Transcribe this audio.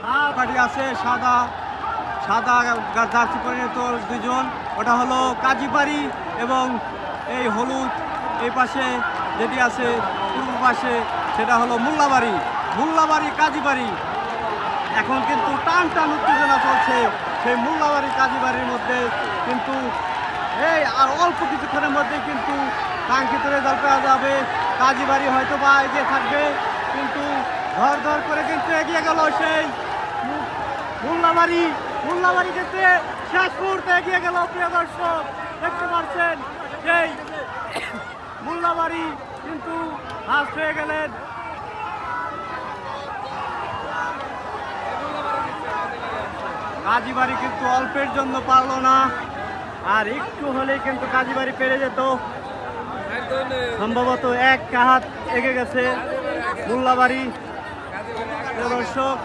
Party আছে সাদা সাদা জার্সি পরিণত দুজন, ওটা হলো কাজীবাড়ি এবং এই হলুদ এই পাশে যেটি আছে পূর্ব পাশে সেটা হলো মোল্লাবাড়ি কাজীবাড়ি। এখন কিন্তু টান টান উত্তেজনা চলছে সেই মোল্লাবাড়ি কাজীবাড়ির মধ্যে, কিন্তু এই আর অল্প কিছুক্ষণের মধ্যে কিন্তু কাঙ্ক্ষিত রেজাল্ট পাওয়া যাবে। কাজীবাড়ি হয়তো বা এগিয়ে থাকবে, কিন্তু ধর করে কিন্তু এগিয়ে গেল সেই মোল্লাবাড়ি কিন্তু শেষ মুহূর্তে এগিয়ে গেল। প্রিয় দর্শক দেখতে পাচ্ছেন সেই মোল্লাবাড়ি কিন্তু ফার্স্ট হয়ে গেলেন। কাজীবাড়ি কিন্তু অল্পের জন্য পারলো না, আর একটু হলেই কিন্তু কাজীবাড়ি পেরে যেত। সম্ভবত এক হাত এগিয়ে গেছে মোল্লাবাড়ি। দর্শক